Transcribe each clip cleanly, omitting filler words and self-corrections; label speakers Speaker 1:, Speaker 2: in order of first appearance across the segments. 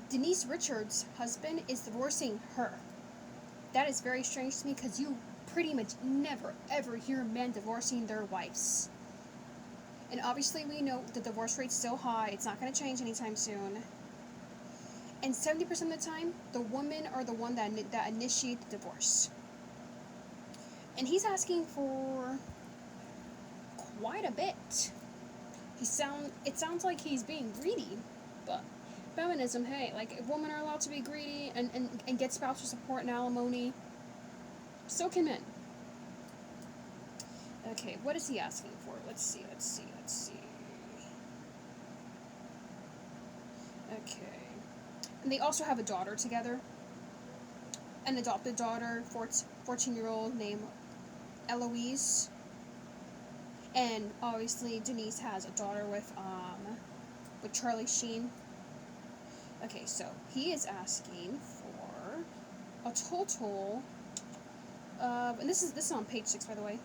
Speaker 1: Denise Richards' husband is divorcing her. That is very strange to me because you pretty much never ever hear men divorcing their wives. And obviously we know the divorce rate's still high. It's not going to change anytime soon. And 70% of the time, the women are the one that initiate the divorce. And he's asking for quite a bit. It sounds like he's being greedy, but feminism, hey, like, women are allowed to be greedy and get spousal support and alimony. So can men. Okay, what is he asking for? Let's see. Okay. And they also have a daughter together. An adopted daughter, 14-year-old named Eloise. And obviously Denise has a daughter with Charlie Sheen. Okay, so he is asking for a total of, and this is on page 6, by the way,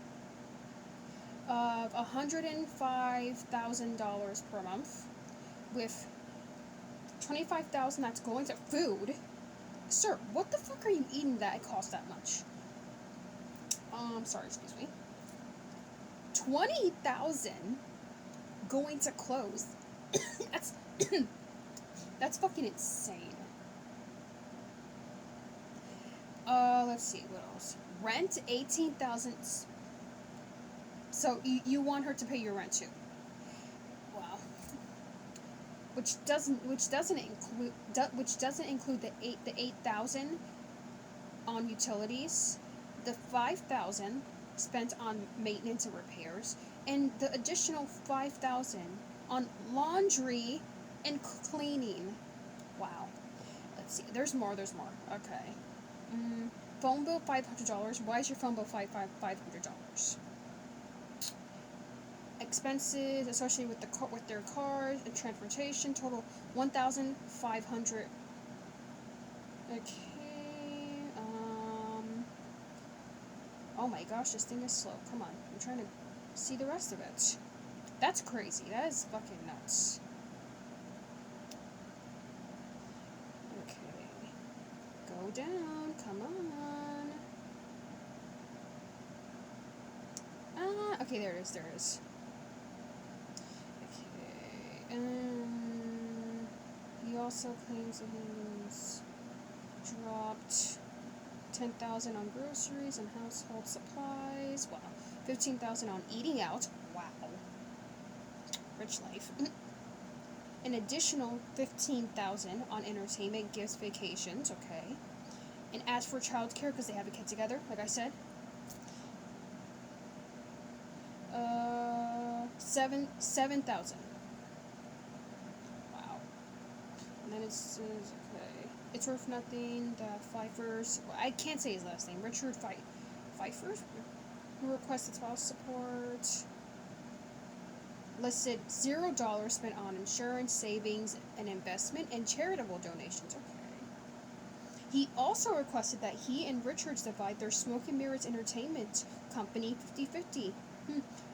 Speaker 1: of $105,000 per month, with $25,000 that's going to food. Sir, what the fuck are you eating that it costs that much? Sorry, excuse me. $20,000 going to clothes. That's that's fucking insane. Let's see what else. Rent $18,000. So you want her to pay your rent too? Wow. Which doesn't include the 8,000 on utilities, the 5,000 spent on maintenance and repairs, and the additional 5,000 on laundry and cleaning. Wow. Let's see. There's more. Okay. Phone bill $500. Why is your phone bill $500? Expenses associated with their cars and transportation total $1,500. Okay. Oh my gosh, this thing is slow. Come on, I'm trying to see the rest of it. That's crazy. That is fucking nuts. Okay. Go down. Come on. Okay, there it is. Okay. He also claims that he's dropped $10,000 on groceries and household supplies. Wow. $15,000 on eating out. Wow. Rich life. An additional $15,000 on entertainment, gifts, vacations. Okay. And as for childcare, because they have a kid together, like I said, $7,000. Wow. And then it says, okay, it's worth nothing. The Pfeiffer's, well, I can't say his last name. Richard Pfeiffer, who requested spousal support. Listed $0 spent on insurance, savings, and investment, and charitable donations. Okay. He also requested that he and Richards divide their Smoke and Mirrors Entertainment company 50-50.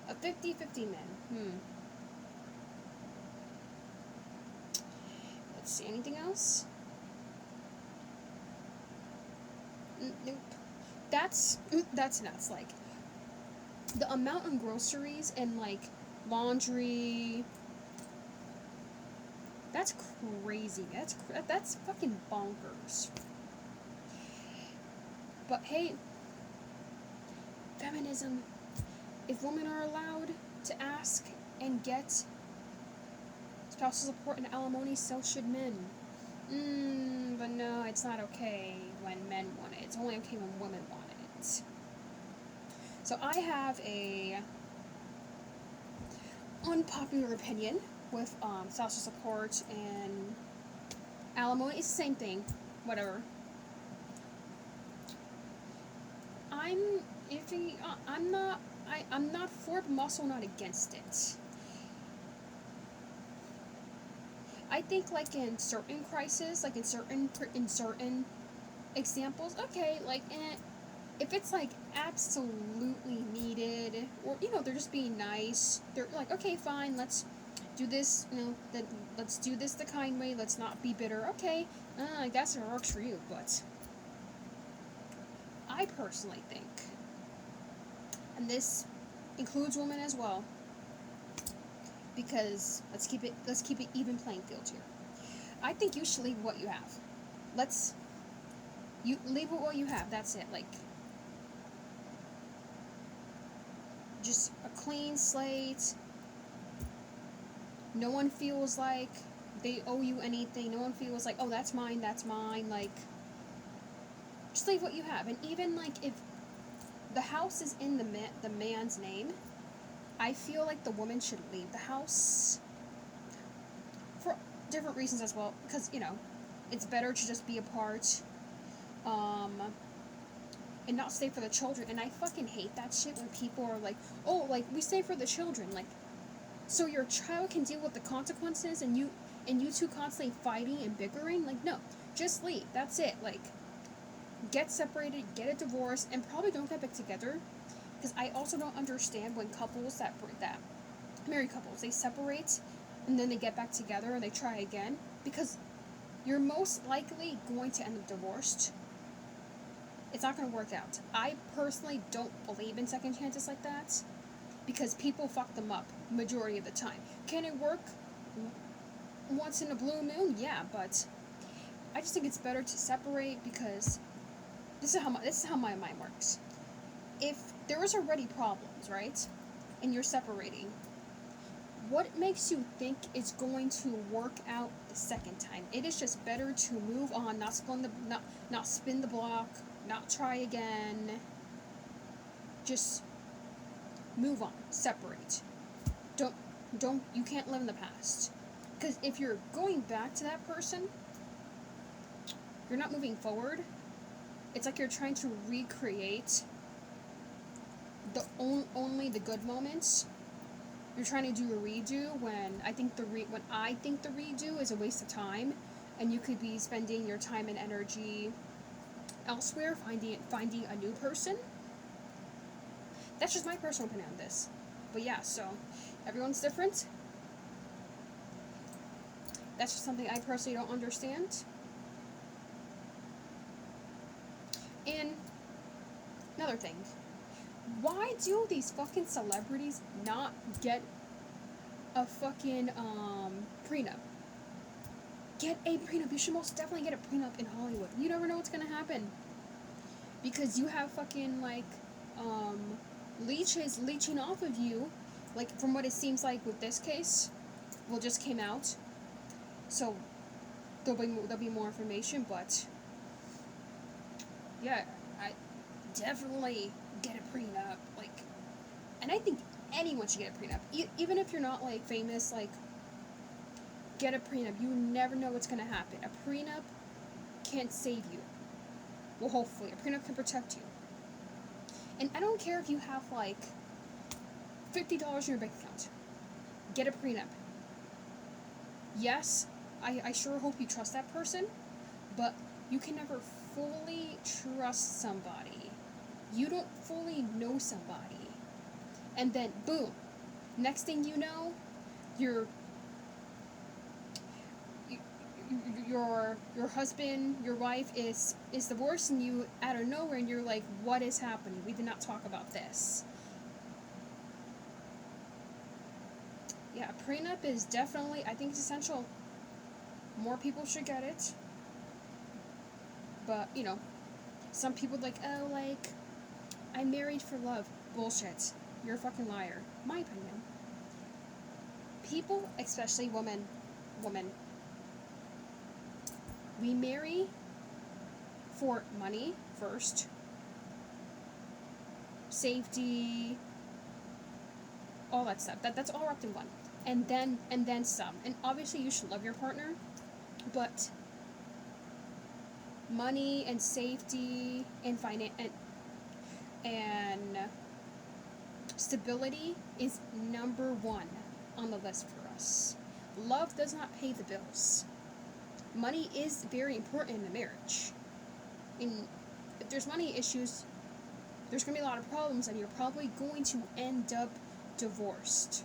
Speaker 1: A 50-50 man. Let's see, anything else? Nope. That's nuts. Like, the amount on groceries and, like, laundry, that's crazy. That's fucking bonkers. But hey, feminism, if women are allowed to ask and get spousal support and alimony, so should men. But no, it's not okay when men want it. It's only okay when women want it. So I have a unpopular opinion with spousal support and alimony. It's the same thing. Whatever. I'm iffy. I'm not for it, but I'm also not against it. I think, like, in certain crises, like in certain examples, okay, like, if it's, like, absolutely needed, or, they're just being nice, they're like, okay, fine, let's do this, let's do this the kind way, let's not be bitter. Okay, I guess it works for you, but I personally think, and this includes women as well, because let's keep it even playing field here. I think you should leave what you have. You leave it what you have. That's it. Like, just a clean slate. No one feels like they owe you anything. No one feels like, oh, that's mine. Like, just leave what you have. And even like if the house is in the man's name, I feel like the woman should leave the house for different reasons as well. Because, it's better to just be apart, and not stay for the children. And I fucking hate that shit when people are like, oh, like, we stay for the children. Like, so your child can deal with the consequences, and you two constantly fighting and bickering. Like, no, just leave. That's it. Like, get separated, get a divorce, and probably don't get back together. Because I also don't understand when couples that married couples, they separate and then they get back together and they try again, because you're most likely going to end up divorced. It's not going to work out. I personally don't believe in second chances like that, because people fuck them up majority of the time. Can it work once in a blue moon? Yeah, but I just think it's better to separate, because this is how my mind works. If there is already problems, right, and you're separating, what makes you think it's going to work out the second time? It is just better to move on, not spin the block, not try again. Just move on, separate. You can't live in the past. Because if you're going back to that person, you're not moving forward. It's like you're trying to recreate only the good moments. You're trying to do a redo when I think the redo is a waste of time, and you could be spending your time and energy elsewhere, finding a new person. That's just my personal opinion on this. But yeah, so everyone's different. That's just something I personally don't understand. And another thing, why do these fucking celebrities not get a fucking prenup? Get a prenup. You should most definitely get a prenup in Hollywood. You never know what's gonna happen, because you have fucking like leeches leeching off of you, like from what it seems like with this case. Well, just came out, so there'll be more information. But yeah, I definitely get a prenup. Like, and I think anyone should get a prenup, even if you're not like famous. Like, get a prenup. You never know what's gonna happen. A prenup can't save you. Well, hopefully, a prenup can protect you. And I don't care if you have like $50 in your bank account. Get a prenup. Yes, I sure hope you trust that person, but you can never fully trust somebody. You don't fully know somebody. And then, boom, next thing you know, your husband, your wife is divorcing you out of nowhere, and you're like, what is happening? We did not talk about this. Yeah, a prenup is definitely, I think it's essential. More people should get it. But, some people like, oh, like, I'm married for love. Bullshit. You're a fucking liar. My opinion. People, especially women, we marry for money first, safety, all that stuff. That's all wrapped in one. And then some. And obviously you should love your partner, but money and safety and and stability is number one on the list for us. Love does not pay the bills. Money is very important in a marriage. And if there's money issues, there's going to be a lot of problems, and you're probably going to end up divorced.